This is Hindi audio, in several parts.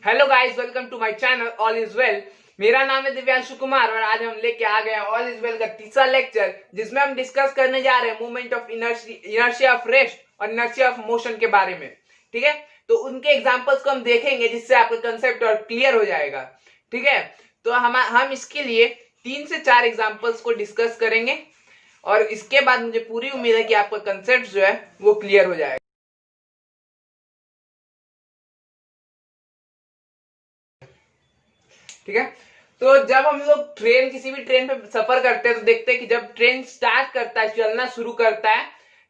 Hello guys, welcome to my channel all is well. मेरा नाम है दिव्यांशु कुमार और आज हम लेके आ गए हैं ऑल इज वेल का तीसरा लेक्चर, जिसमें हम डिस्कस करने जा रहे हैं movement of inertia of rest और इनर्शिया ऑफ मोशन के बारे में। ठीक है, तो उनके एग्जांपल्स को हम देखेंगे जिससे आपका कंसेप्ट और क्लियर हो जाएगा। ठीक है, तो हम इसके लिए 3 से 4 एग्जांपल्स को डिस्कस करेंगे और इसके बाद मुझे पूरी उम्मीद है कि आपका कंसेप्ट जो है वो क्लियर हो जाएगा। ठीक है, तो जब हम लोग किसी भी ट्रेन पे सफर करते हैं तो देखते हैं कि जब ट्रेन स्टार्ट करता है, चलना शुरू करता है,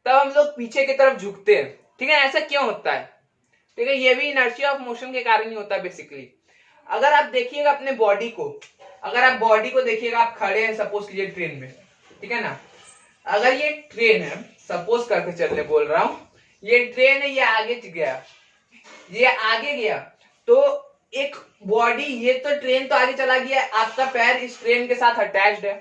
तब हम लोग पीछे की तरफ झुकते हैं। ठीक है, ऐसा क्यों होता है? ठीक है, ये भी इनर्शिया ऑफ मोशन के कारण ही होता है बेसिकली। अगर आप देखिएगा अपने बॉडी को, देखिएगा, आप खड़े हैं सपोज कीजिए ट्रेन में, ठीक है ना। अगर ये ट्रेन है, सपोज करके चलने बोल रहा हूं, ये ट्रेन है, ये आगे गया, तो एक बॉडी, ये तो ट्रेन तो आगे चला गया, आपका पैर इस ट्रेन के साथ अटैच्ड है,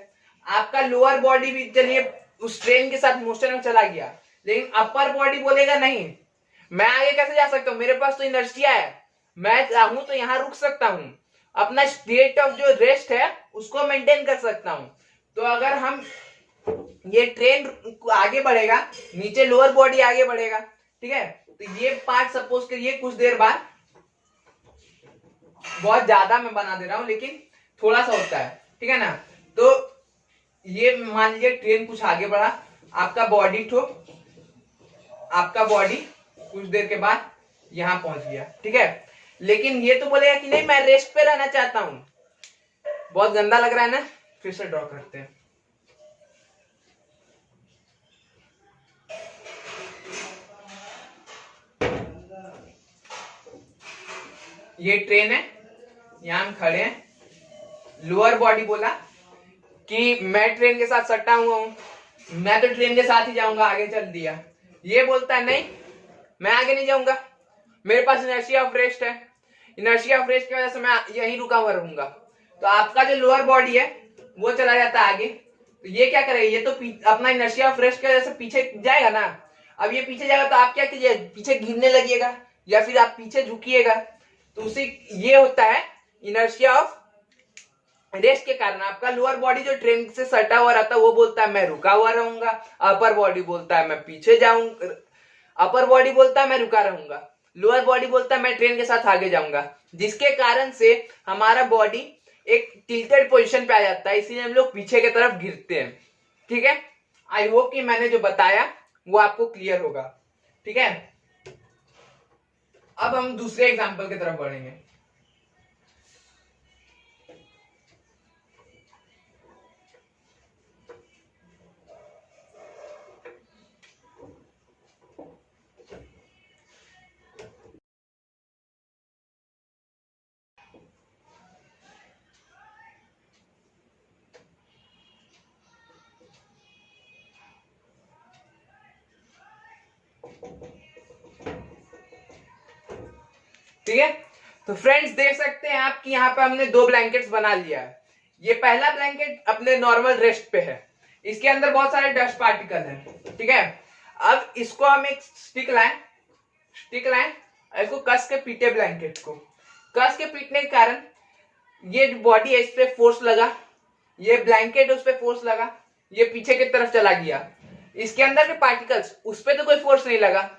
आपका लोअर बॉडी भी चलिए उस ट्रेन के साथ मोशन में चला गया, लेकिन अपर बॉडी बोलेगा नहीं, मैं आगे कैसे जा सकता हूं, मेरे पास तो इनर्शिया है, मैं चाहूं तो यहां रुक सकता हूं, अपना स्टेट ऑफ जो रेस्ट है उसको मेंटेन कर सकता हूं। तो अगर हम ये ट्रेन आगे बढ़ेगा, नीचे लोअर बॉडी आगे बढ़ेगा, ठीक है, तो ये पार्ट सपोज करिए कुछ देर बाद, बहुत ज्यादा मैं बना दे रहा हूं लेकिन थोड़ा सा होता है, ठीक है ना। तो ये मान लीजिए ट्रेन कुछ आगे बढ़ा, आपका बॉडी कुछ देर के बाद यहां पहुंच गया, ठीक है, लेकिन ये तो बोलेगा कि नहीं मैं रेस्ट पे रहना चाहता हूं। बहुत गंदा लग रहा है ना, फिर से ड्रॉ करते हैं। ये ट्रेन है, यहां हम खड़े हैं, लोअर बॉडी बोला कि मैं ट्रेन के साथ सटा हुआ हूं, मैं तो ट्रेन के साथ ही जाऊंगा, आगे चल दिया। ये बोलता है नहीं, मैं आगे नहीं जाऊंगा, मेरे पास इनर्शिया ऑफ रेस्ट है, इनर्शिया ऑफ रेस्ट की वजह से मैं यहीं रुका हुआ रहूंगा। तो आपका जो लोअर बॉडी है वो चला जाता है आगे, तो ये क्या करेगा, ये तो अपना इनर्शिया ऑफ रेस्ट की वजह से पीछे जाएगा ना। अब ये पीछे जाएगा तो आप क्या कीजिए, पीछे गिरने लगिएगा या फिर आप पीछे झुकिएगा, तो उसे ये होता है इनर्शिया ऑफ रेस्ट के कारण। आपका लोअर बॉडी जो ट्रेन से सटा हुआ रहता है वो बोलता है मैं रुका हुआ रहूंगा, अपर बॉडी बोलता है मैं पीछे जाऊंगा, अपर बॉडी बोलता है मैं रुका रहूंगा, लोअर बॉडी बोलता है मैं ट्रेन के साथ आगे जाऊंगा, जिसके कारण से हमारा बॉडी एक टिल्टेड पोजीशन पे आ जाता है, इसीलिए हम लोग पीछे की तरफ गिरते हैं। ठीक है, आई होप कि मैंने जो बताया वो आपको क्लियर होगा। ठीक है, अब हम दूसरे एग्जांपल की तरफ बढ़ेंगे। ठीक है, तो फ्रेंड्स देख सकते हैं आप कि यहाँ पे हमने 2 ब्लैंकेट्स बना लिया है। ये पहला ब्लैंकेट अपने नॉर्मल रेस्ट पे है, इसके अंदर बहुत सारे डस्ट पार्टिकल हैं। ठीक है, अब इसको हम एक स्टिक लाएं, इसको कस के पीटे, ब्लैंकेट को कस के पीटने के कारण ये बॉडी है इस पे फोर्स लगा, ये ब्लैंकेट उस पे फोर्स लगा, ये पीछे की तरफ चला गया, इसके अंदर के पार्टिकल्स उस पे तो कोई फोर्स नहीं लगा,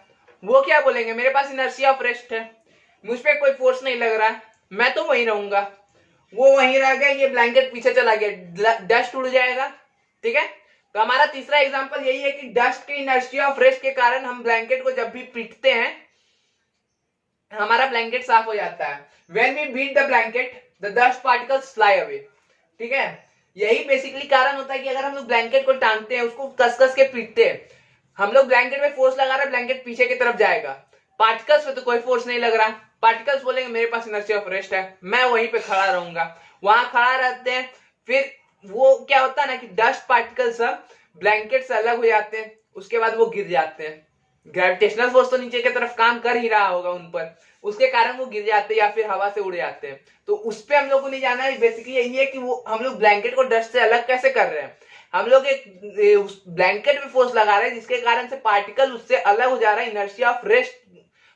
वो क्या बोलेंगे मेरे पास इनर्शिया ऑफ रेस्ट है, मुझ पे कोई फोर्स नहीं लग रहा है, मैं तो वहीं रहूंगा, वो वहीं रह गया, ये ब्लैंकेट पीछे चला गया, डस्ट उड़ जाएगा। ठीक है, तो हमारा तीसरा एग्जांपल यही है कि डस्ट के इनर्शिया ऑफ रेस्ट के कारण हम ब्लैंकेट को जब भी पीटते हैं हमारा ब्लैंकेट साफ हो जाता है। When we beat the blanket the dust particles fly away. ठीक है, यही बेसिकली कारण होता है कि अगर हम लोग ब्लैंकेट को टांगते हैं, उसको कस कस के पीटते हैं, हम लोग ब्लैंकेट में फोर्स लगा रहे हैं, ब्लैंकेट पीछे की तरफ जाएगा, पार्टिकल्स पे तो कोई फोर्स नहीं लग रहा, पार्टिकल्स बोलेंगे मेरे पास इनर्शिया ऑफ रेस्ट है, मैं वहीं पे खड़ा रहूंगा, वहां खड़ा रहते हैं, फिर वो क्या होता है ना कि डस्ट पार्टिकल्स सब ब्लैंकेट से अलग हो जाते हैं, उसके बाद वो गिर जाते हैं, ग्रेविटेशनल फोर्स तो नीचे की तरफ काम कर ही रहा होगा उन पर, उसके कारण वो गिर जाते हैं या फिर हवा से उड़ जाते हैं। तो उस पर हम लोग को नहीं जाना है, बेसिकली यही है कि वो हम लोग ब्लैंकेट को डस्ट से अलग कैसे कर रहे हैं, हम लोग एक ब्लैंकेट पे फोर्स लगा रहे हैं जिसके कारण से पार्टिकल उससे अलग हो जा रहा है, इनर्शिया ऑफ रेस्ट,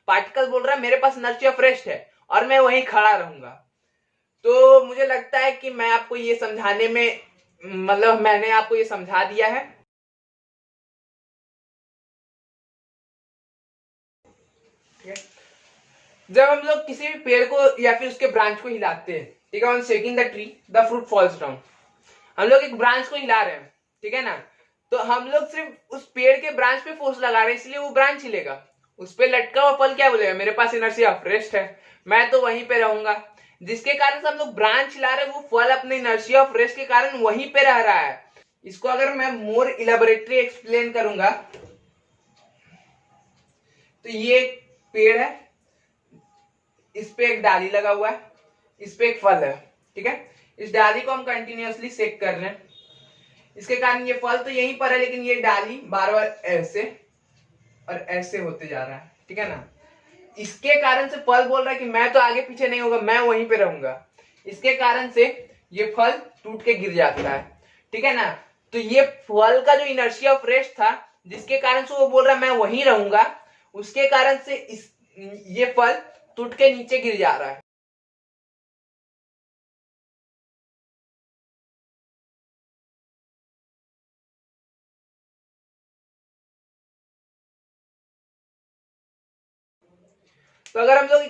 पार्टिकल बोल रहा है मेरे पास इनर्शिया ऑफ रेस्ट है, और मैं वहीं खड़ा रहूंगा। तो मुझे लगता है कि मैं आपको ये समझाने में, मतलब मैंने आपको ये समझा दिया है। जब हम लोग किसी भी पेड़ को या फिर उसके ब्रांच को हिलाते हैं, ठीक है, on shaking the tree the fruit falls down. हम लोग एक ब्रांच को हिला रहे हैं, ठीक है ना, तो हम लोग सिर्फ उस पेड़ के ब्रांच पे फोर्स लगा रहे हैं, इसलिए वो ब्रांच हिलेगा। उस पे लटका हुआ फल क्या बोलेगा, मेरे पास इनर्शिया ऑफ रेस्ट है, मैं तो वहीं पे रहूंगा। जिसके कारण से हम लोग ब्रांच हिला रहे हैं, वो फल अपने इनर्शिया ऑफ रेस्ट के कारण वहीं पे रह रहा है। इसको अगर मैं मोर इलेबोरेटली एक्सप्लेन करूंगा, तो ये एक पेड़ है, इस पे एक डाली लगा हुआ है, इस पे एक फल है, ठीक है। इस डाली को हम कंटिन्यूअसली सेक कर रहे हैं, इसके कारण ये फल तो यहीं पर है, लेकिन ये डाली बार बार ऐसे और ऐसे होते जा रहा है, ठीक है ना। इसके कारण से फल बोल रहा है कि मैं तो आगे पीछे नहीं होगा, मैं वहीं पे रहूंगा। इसके कारण से ये फल टूट के गिर जाता है, ठीक है ना। तो ये फल का जो इनर्शिया ऑफ रेस्ट था, जिसके कारण से वो बोल रहा है मैं वहीं रहूंगा, उसके कारण से ये फल टूट के नीचे गिर जा रहा है। तो अगर हम लोग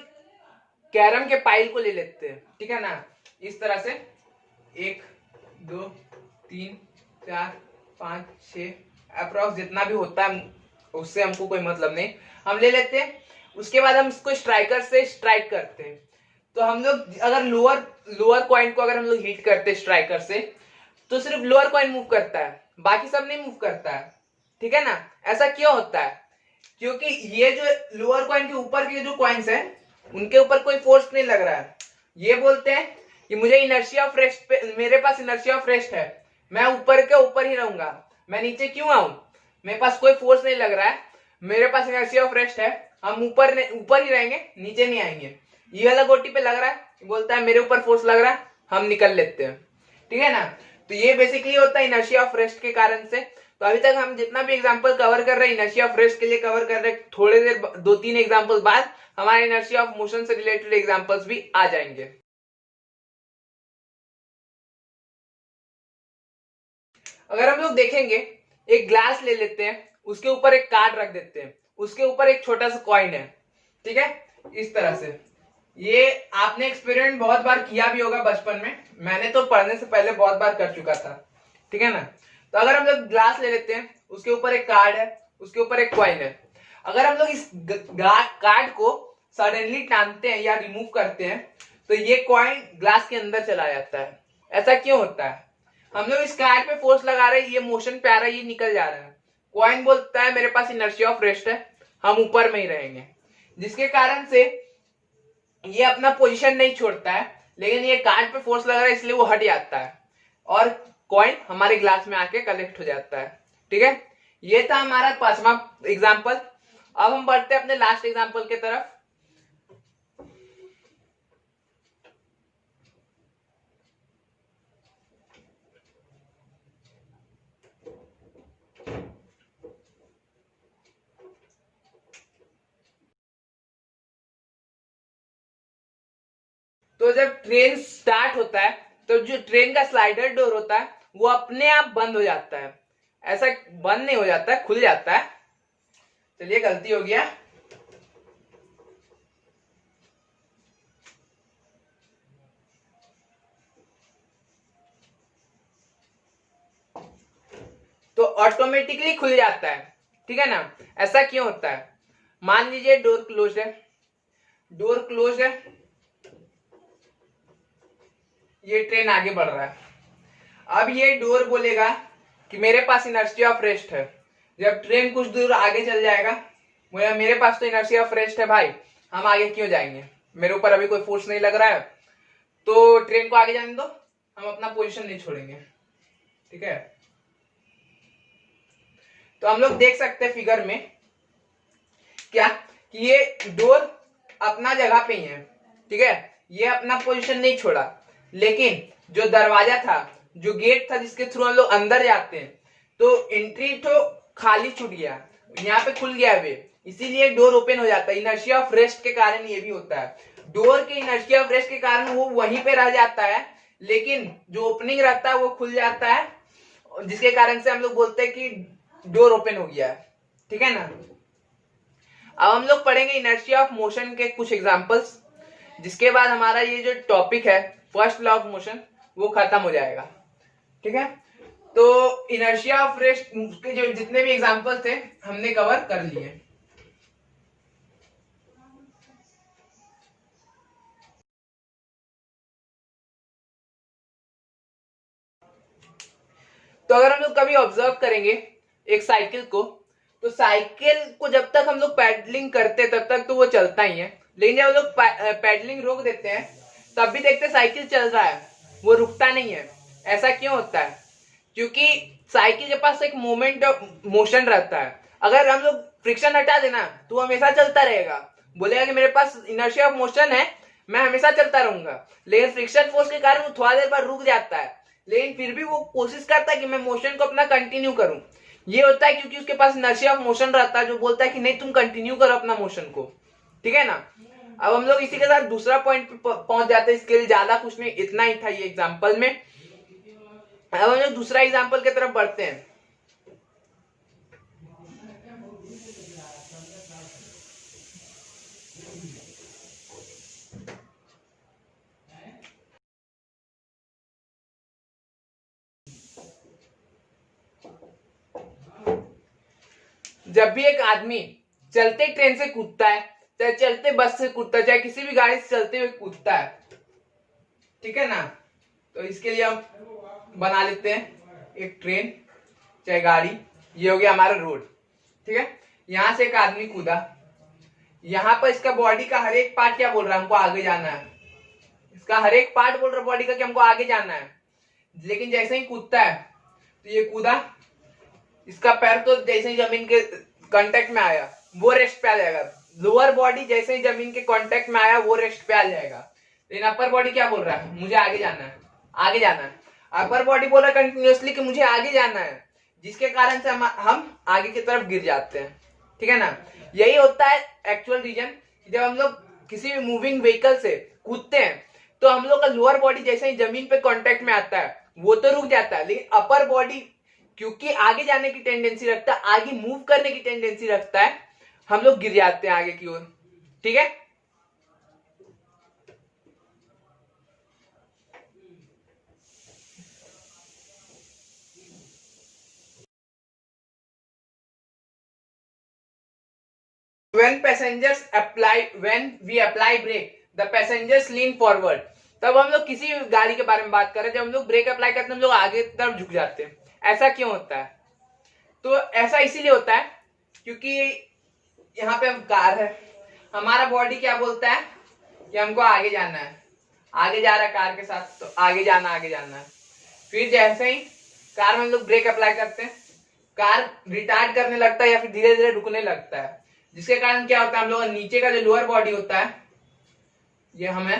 कैरम के पाइल को ले लेते हैं, ठीक है ना, इस तरह से 1 2 3 4 5 6 अप्रॉक्स जितना भी होता है, उससे हमको कोई मतलब नहीं, हम ले लेते हैं। उसके बाद हम इसको स्ट्राइकर से स्ट्राइक करते हैं। तो हम लोग अगर लोअर कॉइन को अगर हम लोग हिट करते हैं स्ट्राइकर से, तो सिर्फ लोअर कॉइन मूव करता है, बाकी सब नहीं मूव करता है, ठीक है ना। ऐसा क्यों होता है, क्योंकि ये जो लोअर कॉइन के ऊपर के जो कॉइन्स हैं, उनके ऊपर कोई फोर्स नहीं लग रहा है। ये बोलते हैं कि मुझे इनर्शिया ऑफ रेस्ट पे, मेरे पास इनर्शिया ऑफ रेस्ट है, मैं ऊपर के ऊपर ही रहूंगा, मैं नीचे क्यों आऊं, मेरे पास कोई फोर्स नहीं लग रहा है, मेरे पास इनर्शिया ऑफ रेस्ट है, हम ऊपर ही रहेंगे, नीचे नहीं आएंगे। ये वाला गोटी पे लग रहा है, बोलता है मेरे ऊपर फोर्स लग रहा है, हम निकल लेते हैं, ठीक है ना। तो ये बेसिकली होता है इनर्शिया ऑफ रेस्ट के कारण से। तो अभी तक हम जितना भी एग्जांपल कवर कर रहे हैं इनर्शिया ऑफ रेस्ट के लिए कवर कर रहे हैं, थोड़ी देर 2-3 एग्जांपल बाद हमारे इनर्शिया ऑफ मोशन से रिलेटेड एग्जांपल्स भी आ जाएंगे। अगर हम लोग देखेंगे, एक ग्लास ले लेते हैं, उसके ऊपर एक कार्ड रख देते हैं, उसके ऊपर एक छोटा सा कॉइन है, ठीक है, इस तरह से। ये आपने एक्सपेरिमेंट बहुत बार किया भी होगा बचपन में, मैंने तो पढ़ने से पहले बहुत बार कर चुका था, ठीक है ना। तो अगर हम लोग ग्लास ले लेते हैं, उसके ऊपर एक कार्ड है, उसके ऊपर एक कॉइन है, अगर हम लोग इस कार्ड को सडनली टानते हैं या रिमूव करते हैं, तो ये कॉइन ग्लास के अंदर चला जाता है। ऐसा क्यों होता है, हम लोग इस कार्ड पे फोर्स लगा रहे हैं, ये मोशन पे आ रहा है, ये निकल जा रहा है, कॉइन बोलता है मेरे पास इनर्शिया ऑफ रेस्ट है, हम ऊपर में ही रहेंगे, जिसके कारण से ये अपना पोजीशन नहीं छोड़ता है, लेकिन ये कार्ड पे फोर्स लग रहा है इसलिए वो हट जाता है और कॉइन हमारे ग्लास में आके कलेक्ट हो जाता है, ठीक है। ये था हमारा 5वां एग्जांपल। अब हम बढ़ते हैं अपने लास्ट एग्जांपल की तरफ। तो जब ट्रेन स्टार्ट होता है, तो जो ट्रेन का स्लाइडर डोर होता है वो अपने आप बंद हो जाता है। ऐसा बंद नहीं हो जाता है, खुल जाता है। चलिए गलती हो गया। तो ऑटोमेटिकली खुल जाता है, ठीक है ना। ऐसा क्यों होता है, मान लीजिए डोर क्लोज है, डोर क्लोज है, ये ट्रेन आगे बढ़ रहा है। अब ये डोर बोलेगा कि मेरे पास इनर्शिया ऑफ रेस्ट है। जब ट्रेन कुछ दूर आगे चल जाएगा, बोले मेरे पास तो इनर्शिया ऑफ रेस्ट है भाई, हम आगे क्यों जाएंगे, मेरे ऊपर अभी कोई फोर्स नहीं लग रहा है, तो ट्रेन को आगे जाने दो, हम अपना पोजीशन नहीं छोड़ेंगे, ठीक है। तो हम लोग देख सकते हैं फिगर में क्या कि ये डोर अपना जगह पे ही है, ठीक है, ये अपना पोजीशन नहीं छोड़ा, लेकिन जो दरवाजा था, जो गेट था जिसके थ्रू हम लोग अंदर जाते हैं, तो एंट्री तो खाली छूट गया, यहाँ पे खुल गया वे, इसीलिए डोर ओपन हो जाता है। इनर्शिया ऑफ रेस्ट के कारण ये भी होता है। डोर के इनर्शिया ऑफ रेस्ट के कारण वो वहीं पे रह जाता है, लेकिन जो ओपनिंग रहता है वो खुल जाता है, जिसके कारण से हम लोग बोलते हैं कि डोर ओपन हो गया है। ठीक है ना। अब हम लोग पढ़ेंगे इनर्शिया ऑफ मोशन के कुछ एग्जांपल्स, जिसके बाद हमारा ये जो टॉपिक है फर्स्ट लॉ ऑफ मोशन वो खत्म हो जाएगा। ठीक है। तो इनर्शिया ऑफ रेस्ट के जो जितने भी एग्जांपल थे हमने कवर कर लिए। तो अगर हम लोग कभी ऑब्जर्व करेंगे एक साइकिल को, तो साइकिल को जब तक हम लोग पैडलिंग करते हैं तब तक तो वो चलता ही है, लेकिन जब हम लोग पैडलिंग रोक देते हैं तब भी देखते साइकिल चल रहा है, वो रुकता नहीं है। ऐसा क्यों होता है? क्योंकि साइकिल के पास एक मोमेंट ऑफ मोशन रहता है। अगर हम लोग फ्रिक्शन हटा देना तो हमेशा चलता रहेगा, बोलेगा कि मेरे पास इनर्शिया ऑफ मोशन है, मैं हमेशा चलता रहूंगा। लेकिन फ्रिक्शन फोर्स के कारण वो थोड़ा देर बाद रुक जाता है, लेकिन फिर भी वो कोशिश करता है कि मैं मोशन को अपना कंटिन्यू करूं। ये होता है क्योंकि उसके पास इनर्शिया ऑफ मोशन रहता है जो बोलता है कि नहीं तुम कंटिन्यू करो अपना मोशन को। ठीक है ना। अब हम लोग इसी के साथ दूसरा पॉइंट पे पहुंच जाते हैं। इसके लिए ज्यादा कुछ नहीं, इतना ही था ये एग्जांपल में। अब हम लोग दूसरा एग्जांपल की तरफ बढ़ते हैं। जब भी एक आदमी चलते ट्रेन से कूदता है, चाहे चलते बस से कूदता है, चाहे किसी भी गाड़ी से चलते हुए कूदता है, ठीक है ना, तो इसके लिए हम बना लेते हैं एक ट्रेन चाहे गाड़ी। ये हो गया हमारा रोड। ठीक है। यहां से एक आदमी कूदा, यहां पर इसका बॉडी का हर एक पार्ट क्या बोल रहा है, हमको आगे जाना है। इसका हर एक पार्ट बोल रहा है बॉडी का कि हमको आगे जाना है। लेकिन जैसे ही कूदता है तो ये कूदा, इसका पैर तो जैसे ही जमीन के कांटेक्ट में आया वो रेस्ट पे आ जाएगा। लोअर बॉडी जैसे ही जमीन के कांटेक्ट में आया वो रेस्ट पे आ जाएगा। लेकिन अपर बॉडी क्या बोल रहा है, मुझे आगे जाना है, आगे जाना है। अपर बॉडी बोल रहा है कंटिन्यूअसली कि मुझे आगे जाना है, जिसके कारण से हम आगे की तरफ गिर जाते हैं। ठीक है ना। यही होता है एक्चुअल रीजन। जब हम लोग किसी भी मूविंग व्हीकल से कूदते हैं तो हम लोग का लोअर बॉडी जैसे ही जमीन पे कांटेक्ट में आता है वो तो रुक जाता है, लेकिन अपर बॉडी क्योंकि आगे जाने की टेंडेंसी रखता है, आगे मूव करने की टेंडेंसी रखता है, हम लोग गिर जाते हैं आगे की ओर। ठीक है। when we apply brake, the passengers lean forward। तब हम लोग किसी गाड़ी के बारे में बात कर रहे हैं, जब हम लोग ब्रेक अप्लाई करते हैं हम लोग आगे तरफ झुक जाते हैं। ऐसा क्यों होता है? तो ऐसा इसीलिए होता है क्योंकि यहाँ पे हम कार है, हमारा बॉडी क्या बोलता है कि हमको आगे जाना है, आगे जा रहा है कार के साथ, तो आगे जाना है। फिर जैसे ही कार में हम लोग ब्रेक अप्लाई करते हैं, कार रिटार्ड करने लगता है या फिर धीरे धीरे रुकने लगता है, जिसके कारण क्या होता है हम लोग नीचे का जो लोअर बॉडी होता है, ये हम है,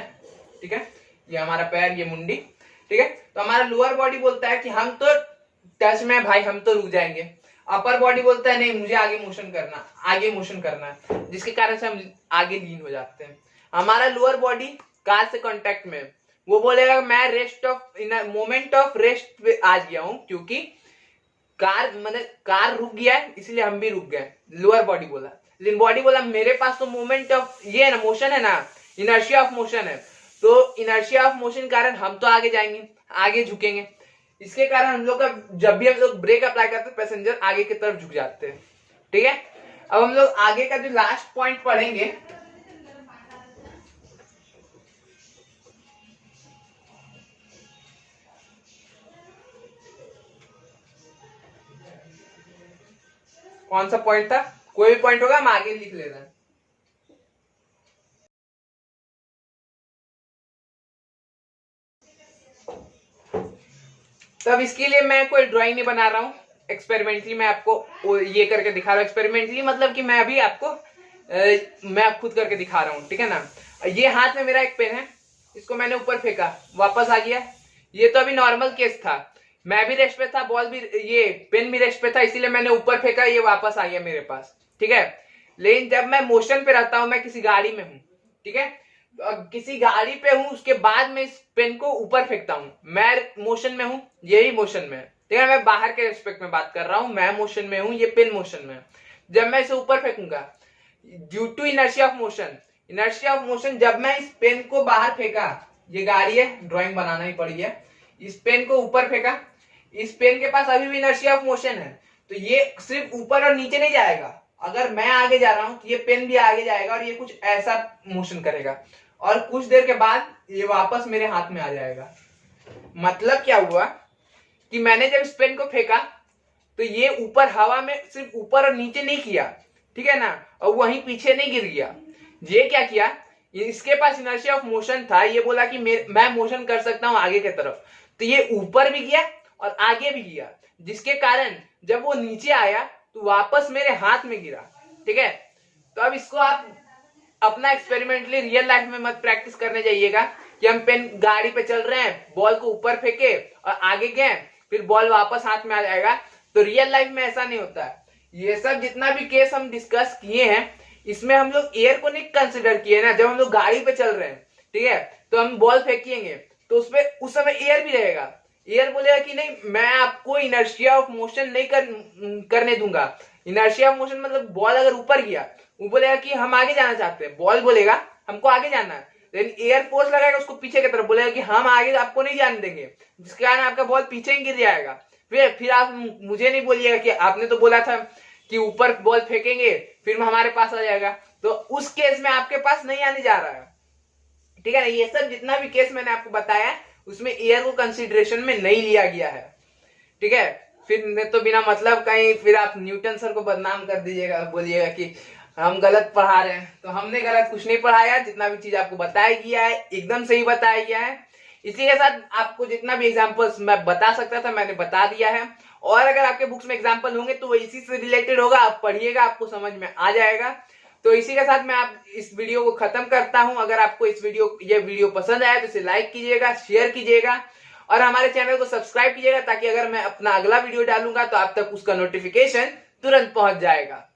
ठीक है, ये हमारा पैर, ये मुंडी, ठीक है, तो हमारा लोअर बॉडी बोलता है कि हम तो टच में भाई, हम तो रुक जाएंगे। अपर बॉडी बोलता है नहीं, मुझे आगे मोशन करना है, जिसके कारण से हम आगे लीन हो जाते हैं। हमारा लोअर बॉडी कार से कांटेक्ट में, वो बोलेगा मैं rest of in moment of rest पे आ गया हूं, क्योंकि कार रुक गया है इसलिए हम भी रुक गए, लोअर बॉडी बोला। लेकिन बॉडी बोला मेरे पास तो मोमेंट ऑफ ये है ना, मोशन है ना, इनर्शिया ऑफ मोशन है, तो इनर्शिया ऑफ मोशन कारण हम तो आगे जाएंगे, आगे झुकेंगे। इसके कारण हम लोग का जब भी हम लोग ब्रेक अप्लाई करते हैं पैसेंजर आगे की तरफ झुक जाते हैं। ठीक है। अब हम लोग आगे का जो लास्ट पॉइंट पढ़ेंगे, कौन सा पॉइंट था? कोई भी पॉइंट होगा हम आगे लिख ले रहे हैं। तो अब इसके लिए मैं कोई ड्राइंग नहीं बना रहा हूँ, एक्सपेरिमेंटली मैं आपको ये करके दिखा रहा हूँ। एक्सपेरिमेंटली मतलब कि मैं अभी आपको मैं खुद करके दिखा रहा हूँ। ठीक है ना। ये हाथ में मेरा एक पेन है, इसको मैंने ऊपर फेंका, वापस आ गया। ये तो अभी नॉर्मल केस था, मैं भी रेस्ट पे था, बॉल भी, ये पेन भी रेस्ट पे था, इसीलिए मैंने ऊपर फेंका, ये वापस आ गया मेरे पास। ठीक है। लेकिन जब मैं मोशन पे रहता हूं, मैं किसी गाड़ी में हूं, ठीक है, किसी गाड़ी पे हूं, उसके बाद मैं इस पेन को ऊपर फेंकता हूं, मैं मोशन में हूं, यही मोशन में है, ठीक है। मैं बाहर के रेस्पेक्ट में बात कर रहा हूं, मैं मोशन में हूं, ये पेन मोशन में है। जब मैं इसे ऊपर फेंकूंगा due to inertia of motion, inertia of motion, जब मैं इस पेन को बाहर फेंका, ये गाड़ी है, ड्राइंग बनाना ही पड़ी है, इस पेन को ऊपर फेंका, इस पेन के पास अभी भी इनर्शिया ऑफ मोशन है, तो ये सिर्फ ऊपर और नीचे नहीं जाएगा, अगर मैं आगे जा रहा हूं तो ये पेन भी आगे जाएगा और ये कुछ ऐसा मोशन करेगा और कुछ देर के बाद ये वापस मेरे हाथ में आ जाएगा। मतलब क्या हुआ कि मैंने जब इस पेन को फेंका तो ये ऊपर हवा में सिर्फ ऊपर और नीचे नहीं किया, ठीक है ना, और वहीं पीछे नहीं गिर गया। ये क्या किया, इसके पास इनर्शिया ऑफ मोशन था, ये बोला कि मैं मोशन कर सकता हूं आगे की तरफ, तो ये ऊपर भी गया और आगे भी गया, जिसके कारण जब वो नीचे आया तो वापस मेरे हाथ में गिरा, ठीक है। तो अब इसको आप अपना एक्सपेरिमेंटली रियल लाइफ में मत प्रैक्टिस करने जाइएगा कि हम पेन गाड़ी पे चल रहे हैं, बॉल को ऊपर फेंके और आगे गए, फिर बॉल वापस हाथ में आ जाएगा। तो रियल लाइफ में ऐसा नहीं होता है। ये सब जितना भी केस हम डिस्कस किए हैं, इसमें हम लोग एयर को नहीं कंसिडर किए ना। जब हम लोग गाड़ी पे चल रहे हैं, ठीक है, तो हम बॉल फेंकेंगे तो उसमें उस समय एयर भी रहेगा, एयर बोलेगा कि नहीं, मैं आपको इनर्शिया ऑफ मोशन नहीं करने दूंगा। इनर्शिया ऑफ मोशन मतलब बॉल अगर ऊपर गया, वो बोलेगा कि हम आगे जाना चाहते हैं, बॉल बोलेगा हमको आगे जाना है, लेकिन एयर फोर्स लगाएगा उसको पीछे की तरफ, बोलेगा कि हम आगे आपको नहीं जाने देंगे, जिसके कारण आपका बॉल पीछे ही गिर जाएगा। फिर आप मुझे नहीं बोलिएगा कि आपने तो बोला था कि ऊपर बॉल फेंकेंगे फिर हमारे पास आ जाएगा, तो उस केस में आपके पास नहीं आने जा रहा है, ठीक है ना। ये सब जितना भी केस मैंने आपको बताया उसमें एयर को कंसिडरेशन में नहीं लिया गया है, ठीक है। फिर तो बिना मतलब कहीं फिर आप न्यूटन सर को बदनाम कर दीजिएगा, बोलिएगा कि हम गलत पढ़ा रहे हैं। तो हमने गलत कुछ नहीं पढ़ाया, जितना भी चीज आपको बताया गया है एकदम सही बताया गया है। इसी के साथ आपको जितना भी एग्जांपल्स मैं बता सकता था मैंने बता दिया है, और अगर आपके बुक्स में एग्जांपल होंगे तो वो इसी से रिलेटेड होगा, आप पढ़िएगा आपको समझ में आ जाएगा। तो इसी के साथ मैं आप इस वीडियो को खत्म करता हूं। अगर आपको ये वीडियो पसंद आया तो इसे लाइक कीजिएगा, शेयर कीजिएगा और हमारे चैनल को सब्सक्राइब कीजिएगा, ताकि अगर मैं अपना अगला वीडियो डालूंगा तो आप तक उसका नोटिफिकेशन तुरंत पहुंच जाएगा।